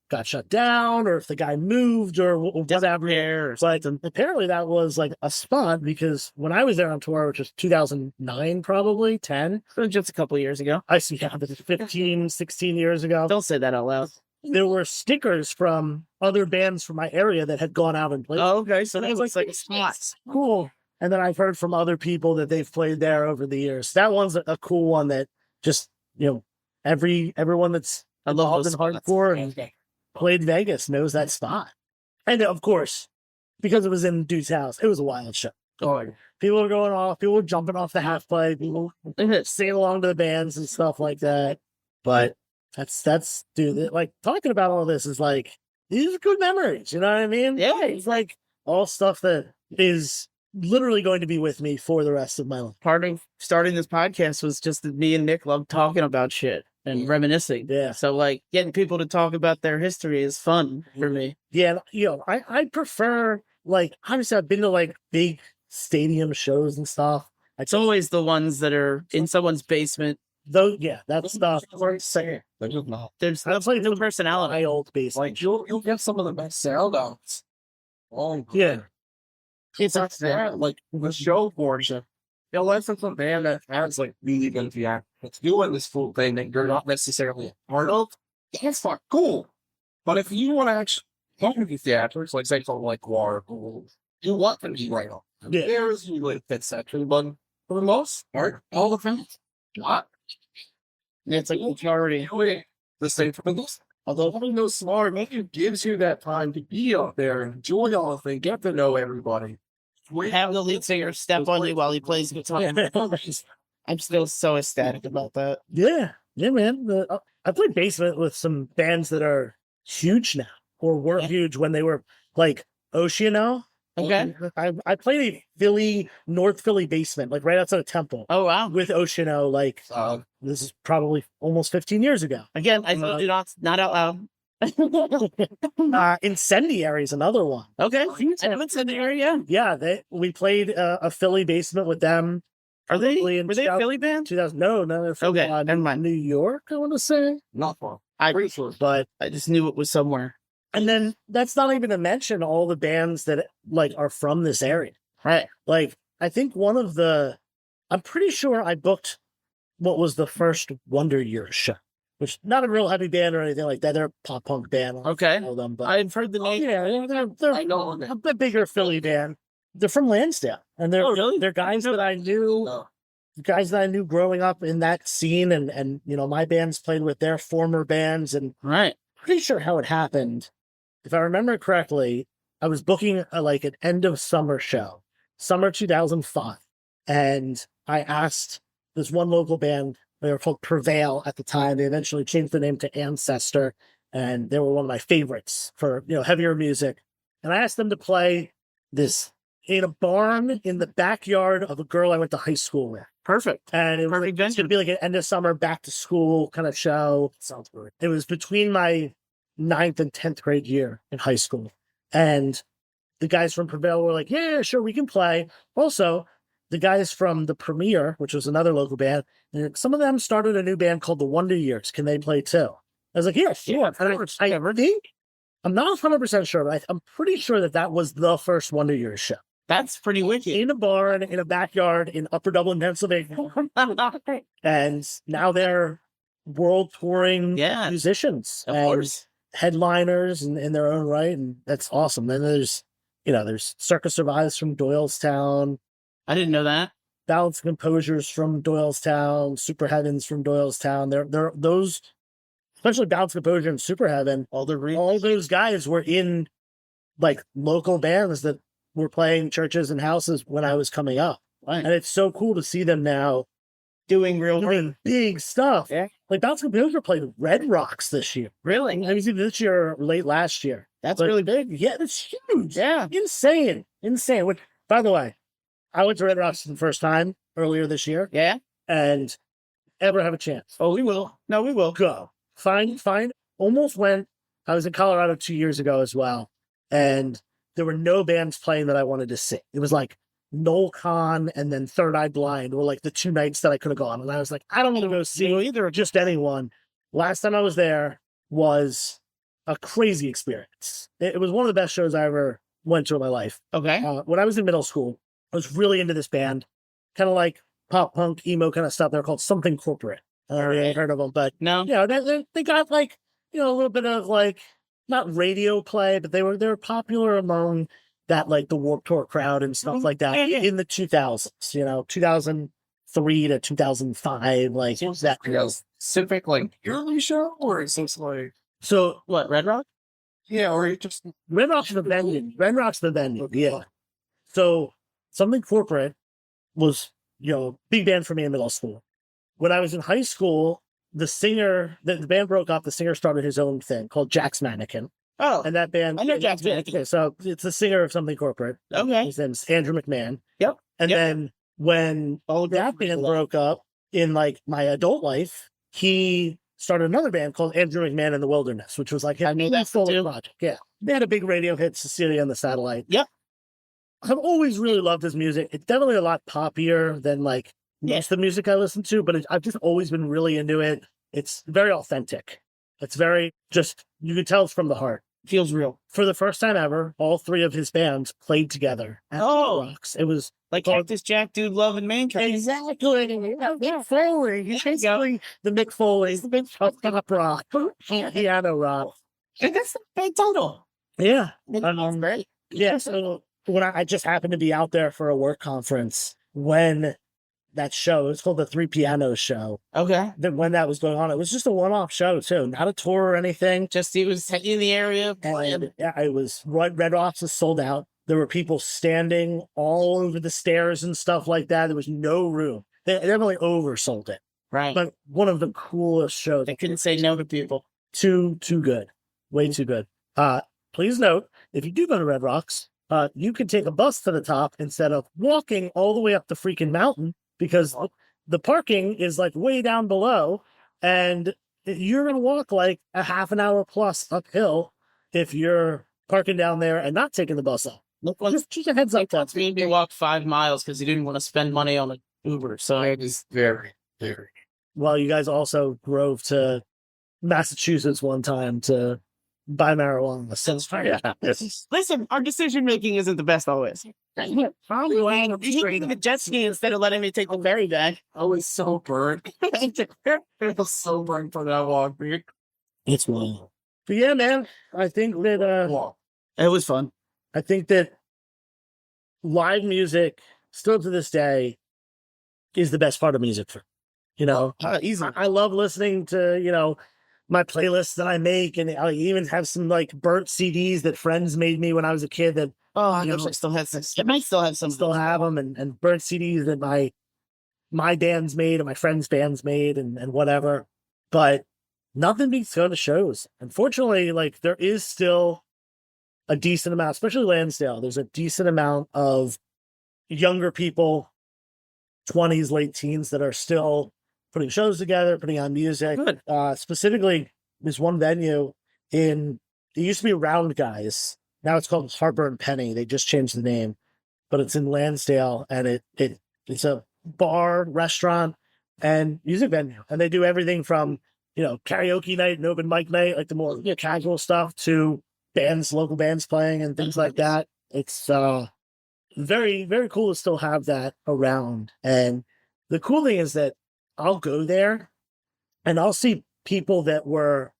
got shut down or if the guy moved or whatever. But apparently that was like a spot, because when I was there on tour, which was 2009, probably 10. So just a couple of years ago. I see. Yeah, this is 15, 16 years ago. Don't say that out loud. There were stickers from other bands from my area that had gone out and played. Oh, okay. So that was like a spot. Cool. And then I've heard from other people that they've played there over the years. That one's a cool one that just, everyone that's I love involved those in spots. hardcore and played Vegas knows that spot. And of course, because it was in Dude's house, it was a wild show. People were going off, people were jumping off the half pipe, people singing along to the bands and stuff like that. But that's dude, like talking about all this is like, these are good memories, you know what I mean? Yeah. It's like all stuff that is literally going to be with me for the rest of my life. Part of starting this podcast was just that me and Nick love talking about shit and reminiscing. Yeah. So like getting people to talk about their history is fun for me. Yeah, you know, I prefer, like, obviously I've been to like big stadium shows and stuff. It's always the ones that are in someone's basement. Though, yeah, that stuff. They're just not. That's like the personality. My old basement. Like you'll get some of the best sound outs. Oh Yeah. it's not that like the show portion. You'll listen to a band that has like really good theatrics. It's doing this full thing that you're not necessarily a part of. That's not cool. But if you want to actually talk to these theatrics, like say something like War, you want them to be right on. Yeah. There's usually a fit section, but for the most part, all the fans not. It's like majority. The same for this. Although having those smaller maybe gives you that time to be out there, enjoy all of it, get to know everybody. Have the lead singer step on you while he plays guitar. I'm still so ecstatic about that. Yeah, man. I played basement with some bands that are huge now, or were huge when they were like Oceano. Okay. I played a North Philly basement, like right outside of Temple. Oh wow. With Oceano, like this is probably almost 15 years ago. Again, I told you not out loud. Incendiary is another one. Okay. Incendiary, yeah. Yeah, we played a Philly basement with them. Were they a Philly band? 2000? No, they're from Never mind. New York, I want to say. Not far. Pretty sure, but I just knew it was somewhere. And then that's not even to mention all the bands that like are from this area. Right. Like, I think I'm pretty sure I booked what was the first Wonder Years show, which not a real heavy band or anything like that. They're a pop punk band. Okay. I know them, but I've heard the name. yeah, they're I know them. a bigger Philly band. They're from Lansdale, and they're guys that I knew. No. Guys that I knew growing up in that scene, and you know, my bands played with their former bands, and Right. pretty sure how it happened. If I remember correctly, I was booking like an end of summer show, summer 2005. And I asked this one local band, they were called Prevail at the time. They eventually changed the name to Ancestor. And they were one of my favorites for, you know, heavier music. And I asked them to play this in a barn in the backyard of a girl I went to high school with. Perfect. And it was Perfect going to be like an end of summer, back to school kind of show. Sounds good. It was between my 9th and 10th grade year in high school. And the guys from Prevail were like, yeah, sure, we can play. Also, the guys from The Premiere, which was another local band, and some of them started a new band called The Wonder Years. Can they play too? I was like, yeah, sure. I'm not 100% sure, but I'm pretty sure that was the first Wonder Years show. That's pretty wicked. In a barn, in a backyard in Upper Dublin, Pennsylvania. And now they're world touring musicians. Of course. Headliners in their own right, and that's awesome. Then there's Circus Survives from Doyelstown. I didn't know that. Balance Composures from Doyelstown, Super Heavens from Doyelstown. They're those, especially Balance Composure and Super Heaven. All those guys were in like local bands that were playing churches and houses when I was coming up. Right. And it's so cool to see them now doing real big stuff. Yeah. Like Balance Composure played Red Rocks this year. Really? I mean, either this year or late last year. That's really big. Yeah, that's huge. Yeah. Insane. Which, by the way, I went to Red Rocks for the first time earlier this year. Yeah. And ever have a chance. Oh, we will. No, we will. Go. Fine. Almost went. I was in Colorado 2 years ago as well. And there were no bands playing that I wanted to see. It was like Noel Khan and then Third Eye Blind were like the 2 nights that I could have gone. And I was like, I don't want to go see either, just anyone. Last time I was there was a crazy experience. It was one of the best shows I ever went to in my life. Okay. When I was in middle school, I was really into this band, kind of like pop punk, emo kind of stuff. They're called Something Corporate. I don't know if you've heard of them, but no. You know, they got like, you know, a little bit of like, not radio play, but they were popular among that, like the Warped Tour crowd and stuff like that in the 2000s, you know, 2005, 2003 to 2005, like that. Specific like yearly show, or is this like So What, Red Rock? yeah, or you just Red Rock's the venue. Red Rock's the venue. Yeah. So Something Corporate was, big band for me in middle school. When I was in high school, the singer, the band broke up. The singer started his own thing called Jack's Mannequin. Oh, And that band, I know Jack's Mannequin. Okay, so it's the singer of Something Corporate. okay. His name's Andrew McMahon. Yep. And Yep. then when that band broke up in like my adult life, he started another band called Andrew McMahon in the Wilderness, which was like I knew that full too. project. Yeah. They had a big radio hit, Cecilia and the Satellite. Yep. I've always really loved his music. It's definitely a lot poppier than like most of the music I listen to, but I've just always been really into it. It's very authentic. It's very you can tell it's from the heart. Feels real. For the first time ever, all three of his bands played together at Rocks. It was Like Cactus Jack, Dude Love, and Mankind. exactly Mick Foley. He's basically the Mick Foley of pop rock, piano rock. And that's the big title. Yeah. Great. Yeah. So when I just happened to be out there for a work conference when that show, it's called the Three Pianos Show. Okay. When that was going on, it was just a one-off show too, not a tour or anything. Just he was in the area. And yeah, it was Red Rocks was sold out. There were people standing all over the stairs and stuff like that. There was no room. They definitely oversold it. Right. But one of the coolest shows. They couldn't say no to people. Too good. Way too good. Please note, if you do go to Red Rocks, you can take a bus to the top instead of walking all the way up the freaking mountain, because the parking is like way down below, and you're going to walk like a half an hour plus uphill if you're parking down there and not taking the bus up. Just a heads up. That's made me walk 5 miles because he didn't want to spend money on an Uber. So it is very, very. Well, you guys also drove to Massachusetts one time to buy marijuana. So, yeah. listen, our decision making isn't the best always. Probably taking the jet ski instead of letting me take the ferry back. I was so burnt. I was so burnt for that walk, dude. It's wild. But yeah, man, I think that It was fun. I think that live music, still to this day, is the best part of music for Easy. I love listening to, my playlists that I make, and I even have some like burnt CDs that friends made me when I was a kid that I wish I still had some. I might still have some. still have them, and burnt CDs that my bands made and my friends' bands made and whatever. But nothing beats going to shows. Unfortunately, like there is still a decent amount, especially Lansdale. There's a decent amount of younger people, 20s, late teens, that are still putting shows together, putting on music. Good. Specifically, there's one venue it used to be Round Guys. Now it's called Harper and Penny. They just changed the name, but it's in Lansdale, and it's a bar, restaurant, and music venue. And they do everything from, karaoke night and open mic night, like the more casual stuff, to local bands playing and things like that. It's very, very cool to still have that around. And the cool thing is that I'll go there and I'll see people that were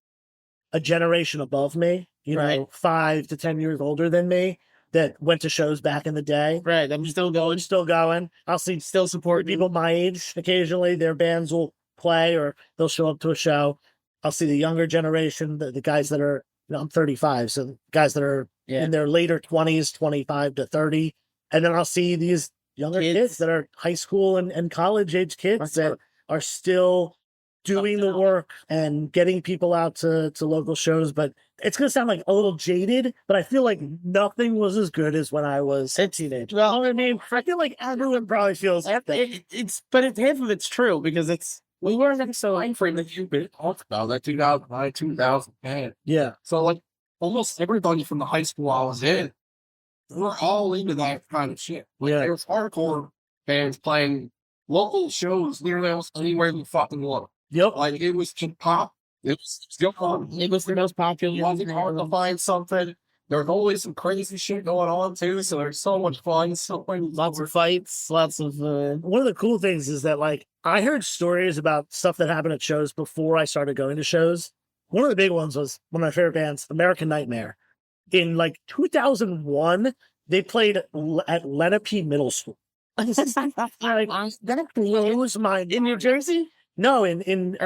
a generation above me, Right. 5 to 10 years older than me, that went to shows back in the day. Right. I'm still going. Still going. I'll see Still supporting people my age. Occasionally their bands will play or they'll show up to a show. I'll see the younger generation, the guys that are, I'm 35. So guys that are in their later 20s, 25 to 30. And then I'll see these younger kids that are high school and college age kids that are still doing the work and getting people out to local shows. But it's going to sound like a little jaded, but I feel like nothing was as good as when I was a teenager. Well, I mean, I feel like everyone probably feels but half of it's true because we weren't so Time frame that you've been talked about, that 2009, 2010. yeah. So like almost everybody from the high school I was in, we're all into that kind of shit. Like Yeah. there was hardcore bands playing local shows literally almost anywhere you fucking want. Yep. Like it was just pop. It was still fun. It was the most popular. It wasn't hard to find something. There was always some crazy shit going on too, so there's so much fun. Lots of fights, lots of. One of the cool things is that, like, I heard stories about stuff that happened at shows before I started going to shows. One of the big ones was one of my favorite bands, American Nightmare. In like 2001, they played at Lenape Middle School. That blows my In New Jersey? No, in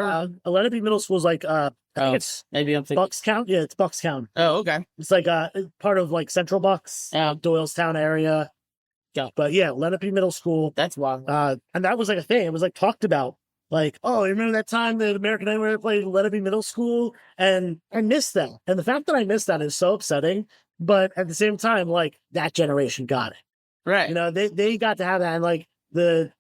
Lenape Middle School is like I think it's Maybe I'm thinking. Buckstown. Yeah, it's Buckstown. Oh, okay. It's like part of like Central Bucks, Doyelstown area. Yeah. But yeah, Lenape Middle School. That's wild. And that was like a thing. It was like talked about. Like, oh, you remember that time that American Nightmare played Lenape Middle School? And I missed that. And the fact that I missed that is so upsetting. But at the same time, like, that generation got it. Right. You know, they got to have that. And like the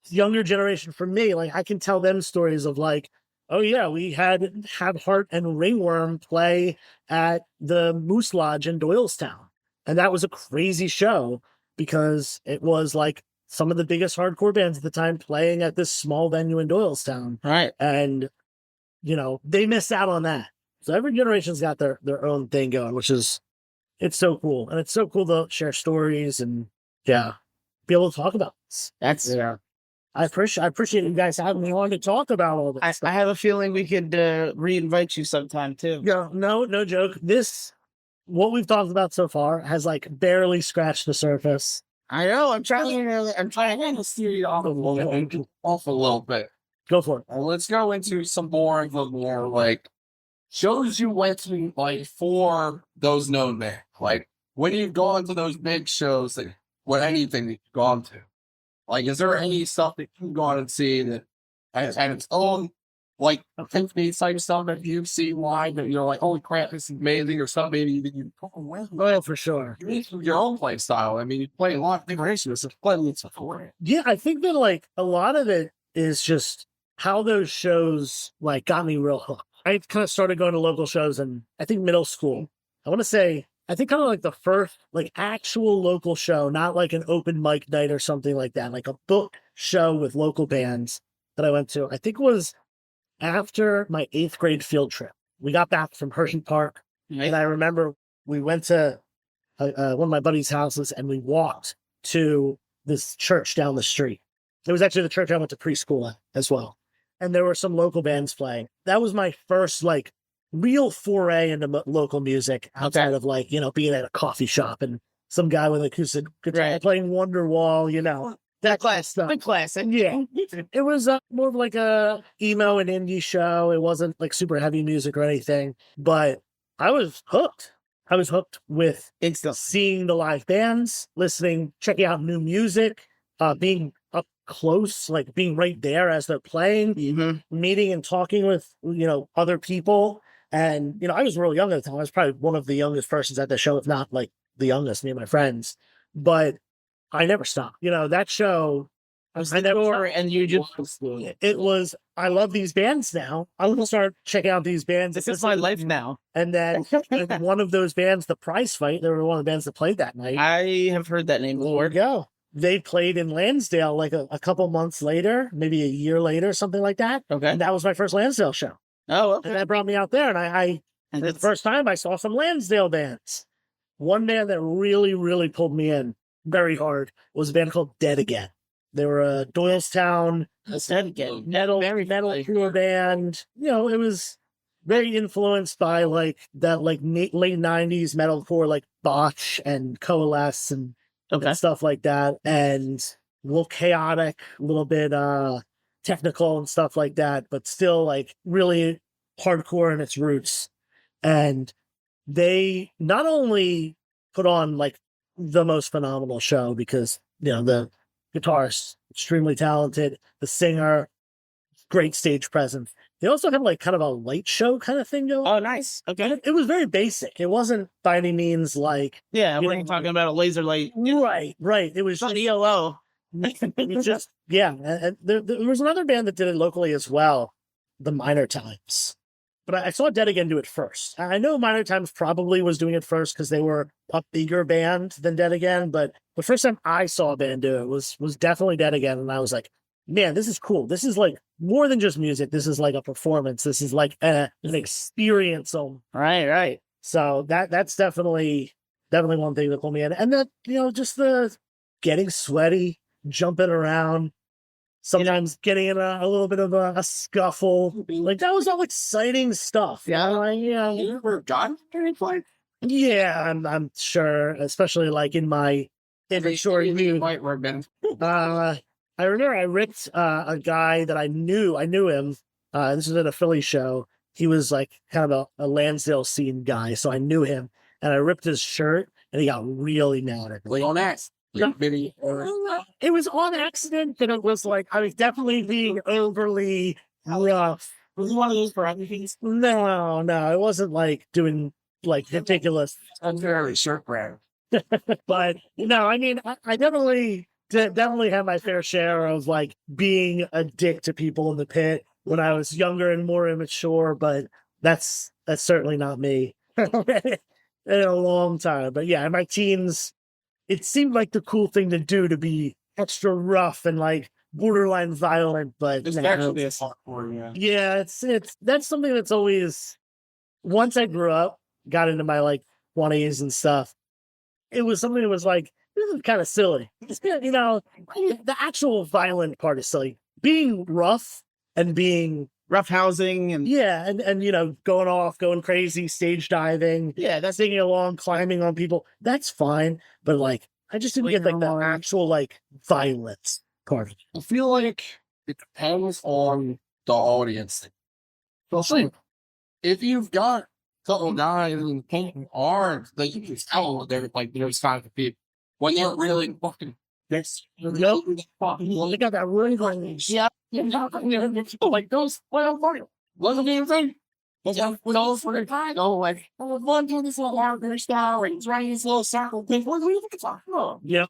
younger generation for me, like I can tell them stories of like, oh yeah, we had Heart and Ringworm play at the Moose Lodge in Doylestown. And that was a crazy show because it was like some of the biggest hardcore bands at the time playing at this small venue in Doylestown. Right. And, you know, they missed out on that. So every generation's got their own thing going, which is, it's so cool. And it's so cool to share stories and, yeah, be able to talk about this. That's, Yeah. I appreciate you guys having me on to talk about all this. I have a feeling we could re-invite you sometime too. Yeah, no joke. What we've talked about so far has like barely scratched the surface. I know. I'm trying to steer you off a little bit. Go for it. Let's go into some more of the more like shows you went to like for those known bands. Like when you've gone to those big shows, like what anything that you've gone to. Like, is there any stuff that you've gone and seen that has had its own like Tiffany type stuff that you've seen live that you're like, holy crap, this is amazing, or something maybe that you Oh, for sure. Your own play style. I mean, you play a lot of decorations, so plenty of stuff for it. Yeah, I think that like a lot of it is just how those shows like got me real hooked. I kind of started going to local shows in I think middle school. I want to say I think kind of like the first like actual local show, not like an open mic night or something like that, like a book show with local bands that I went to. I think it was after my 8th grade field trip. We got back from Hershey Park, and I remember we went to one of my buddy's houses and we walked to this church down the street. It was actually the church I went to preschool at as well. And there were some local bands playing. That was my first like real foray into local music outside of like, you know, being at a coffee shop and some guy with an acoustic guitar playing Wonderwall, you know. That class stuff. The classic. Yeah. It was more of like a emo and indie show. It wasn't like super heavy music or anything, but I was hooked. I was hooked with seeing the live bands, listening, checking out new music, being up close, like being right there as they're playing, meeting and talking with, you know, other people. And, you know, I was real young at the time. I was probably one of the youngest persons at the show, if not like the youngest, me and my friends. But I never stopped. You know, that show, I never and you just it was, I love these bands now. I'm going to start checking out these bands. This is my life now. And then one of those bands, The Prize Fight, they were one of the bands that played that night. I have heard that name before. There we go. They played in Lansdale like a couple months later, maybe a year later, something like that. Okay. And that was my first Lansdale show. Oh, okay. And that brought me out there. And and the first time I saw some Lansdale bands. One band that really, really pulled me in very hard was a band called Dead Again. They were a Doylestown metal pure band. You know, it was very influenced by like that like late 90s metalcore, like Botch and Coalesce and stuff like that. And a little chaotic, a little bit technical and stuff like that, but still like really hardcore in its roots. And they not only put on like the most phenomenal show because, you know, the guitarist, extremely talented, the singer, great stage presence. They also had like kind of a light show kind of thing going. Oh, nice. Okay. It was very basic. It wasn't by any means like... Yeah, we're talking about a laser light. Right. It was just ELO. Just, yeah. And there was another band that did it locally as well, the Minor Times. But I saw Dead Again do it first. I know Minor Times probably was doing it first because they were a bigger band than Dead Again. But the first time I saw a band do it was definitely Dead Again. And I was like, man, this is cool. This is like more than just music. This is like a performance. This is like an experience. Right. So that's definitely one thing that pulled me in. And that, you know, just the getting sweaty, jumping around, sometimes getting in a little bit of a scuffle. Like, that was all exciting stuff. Yeah. You ever gotten very fight? Yeah, I'm sure, especially like in my isn't sure you. might remember. I remember I ripped a guy that I knew him. This was at a Philly show. He was like kind of a Lansdale scene guy, so I knew him. And I ripped his shirt, and he got really mad at me. On that. It was on accident, and it was like I was definitely being overly rough. Was one of those for things? No, it wasn't like doing like ridiculous. I'm very shirt brand. But no, I mean, I definitely have my fair share of like being a dick to people in the pit when I was younger and more immature. But that's certainly not me in a long time. But yeah, in my teens, it seemed like the cool thing to do to be extra rough and like borderline violent. But It's actually a hardcore, yeah. yeah, that's something that's always. Once I grew up, got into my like 20s and stuff, it was something that was like, this is kind of silly. You know, the actual violent part is silly. Being rough and being Roughhousing and and you know, going crazy, stage diving, that's singing along, climbing on people, that's fine. But like, I just didn't get like the actual like violence part. I feel like it depends on the audience. So, if you've got a couple guys in painting art, that you can tell they're like those kinds of people. When they're really fucking this, They got that really violence. yeah, like those. Well, what's the damn thing? With all for the time, like, one doing this little hardcore style, and he's writing this little circle thing. What do you think it's talking about? Yeah.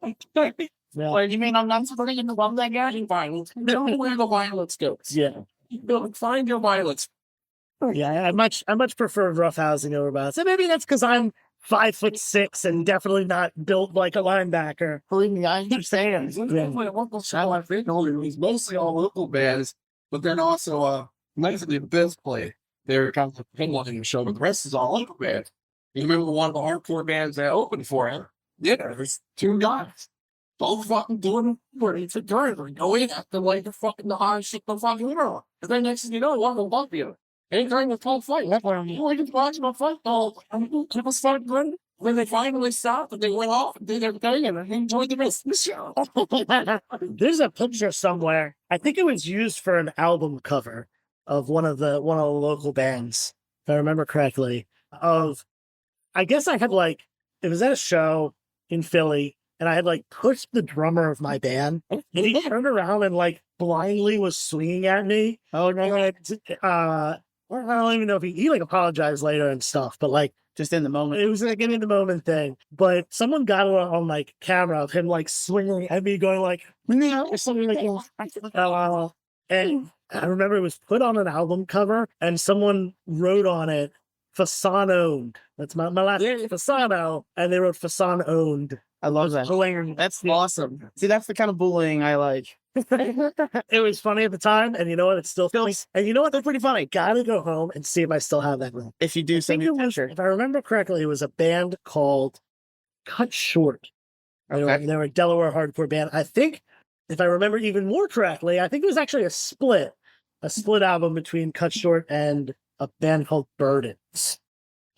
What, you mean I'm not supposed to love that guy? Violence. Don't where the violence goes. Yeah. Find your violence. Yeah, I much prefer roughhousing over violence. And maybe that's because I'm 5'6" and definitely not built like a linebacker. Believe me, I understand. It's mostly all local bands, but then also nicely the best play. They're kind of headlining the show, but the rest is all local bands. You remember one of the hardcore bands that opened for him? Yeah, there's two guys. Both fucking doing what it's a driver. Going after like the fucking the hardest shit in the fucking world. And then next thing you know, one will bump you. And during the whole fight, that's why I'm just watching the fight. People started running. When they finally stopped, and they went off and did their thing, and they enjoyed the rest of the show. There's a picture somewhere. I think it was used for an album cover of one of the local bands, if I remember correctly. I guess I had like, it was at a show in Philly, and I had like pushed the drummer of my band, and he turned around and like blindly was swinging at me. oh no, I don't even know if he like apologized later and stuff, but like just in the moment. it was like an in the moment thing. But someone got it on like camera of him like swinging at me, going like, or something like that. And I remember it was put on an album cover, and someone wrote on it, Fasano. That's my last name, Fasano, and they wrote Fasano owned. I love that. That's awesome. See, that's the kind of bullying I like. It was funny at the time, and you know what? It's still funny. And you know what? They're pretty funny. Gotta go home and see if I still have that room. If you do send me a picture. If I remember correctly, it was a band called Cut Short. Okay. They were a Delaware hardcore band. I think, if I remember even more correctly, I think it was actually a split album between Cut Short and a band called Burdens.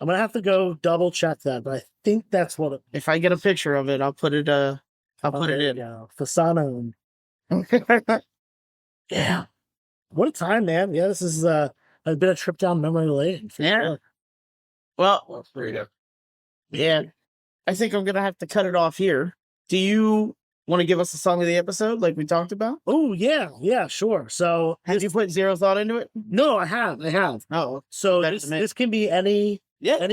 I'm gonna have to go double check that, but I think that's what it. If I get a picture of it, I'll put it in. Yeah, Fasano. Yeah. What a time, man. Yeah, this is a bit of a trip down memory lane. Yeah. Sure. Well, yeah. I think I'm gonna have to cut it off here. Do you want to give us a song of the episode, like we talked about? Oh yeah, sure. So Have you put zero thought into it? no, I have. Oh, So Better than me. this can be any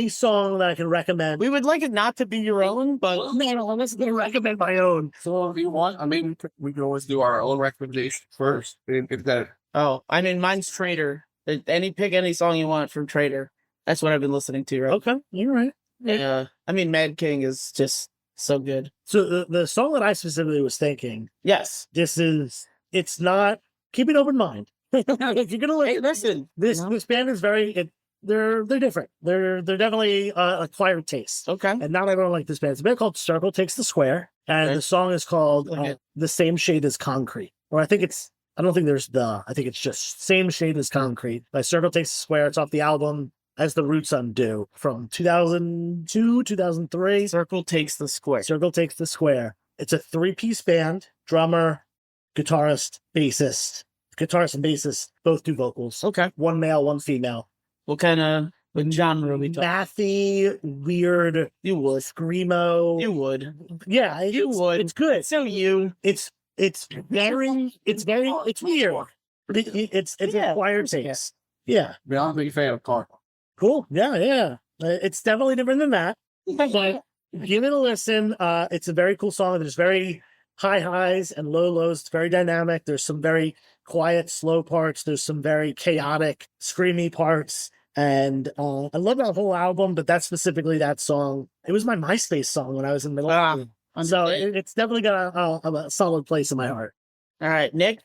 song that I can recommend. we would like it not to be your own, but No, I'm just gonna recommend my own. So if you want, I mean, we can always do our own recommendation first. If that, I mean, mine's Traitor. Pick any song you want from Traitor. That's what I've been listening to. Right? Okay, you're right. Yeah. I mean, Mad King is just so good. So the song that I specifically was thinking, Yes. it's not. Keep an open mind. If you're gonna Hey, listen. this band is they're different. They're definitely acquired taste. Okay. And not everyone like this band. It's a band called Circle Takes the Square, and Okay. the song is called Okay. The Same Shade as Concrete. Or I think it's. I don't think there's I think it's just Same Shade as Concrete by Circle Takes the Square. It's off the album As the Roots Undo from 2002, 2003. Circle Takes the Square. Circle Takes the Square. It's a 3-piece band: drummer, guitarist, bassist. Guitarist and bassist both do vocals. Okay. One male, one female. What genre are we talking? Mathy, weird, You would. screamo. You would. Yeah, You would. It's good. So you. It's weird. It's an acquired taste. Yeah. But I'm a big fan of car. Cool. Yeah. It's definitely different than that. But give it a listen. It's a very cool song. There's very high highs and low lows. It's very dynamic. There's some very quiet, slow parts. There's some very chaotic, screamy parts. And I love that whole album, but that's specifically that song. It was my MySpace song when I was in middle school. So it's definitely got a solid place in my heart. All right, Nick.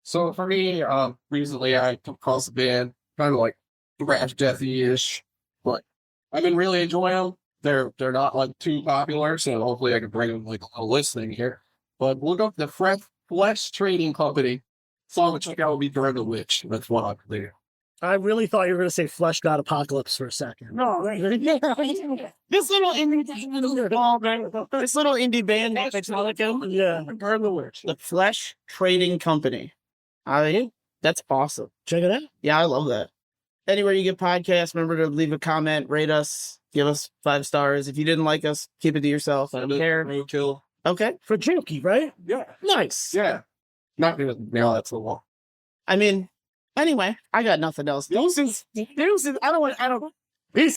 So for me, recently I come across a band, kind of like thrash deathy-ish, but I've been really enjoying them. They're not like too popular, so hopefully I can bring them like a little listening here. But look up the Flesh Trading Company. Song to check out will be Burn the Witch. That's what I believe. I really thought you were going to say Flesh God Apocalypse for a second. No, this little indie band, Metallica, Yeah. Burn the Witch. the Flesh Trading Company. That's awesome. Check it out. Yeah, I love that. Anywhere you get podcasts, remember to leave a comment, rate us, give us 5 stars. If you didn't like us, keep it to yourself. I don't care. Roadkill. Okay. For Jinky, right? Yeah. Nice. Yeah. Not gonna nail that's the wall. I mean, anyway, I got nothing else. Deuces. I don't. Peace.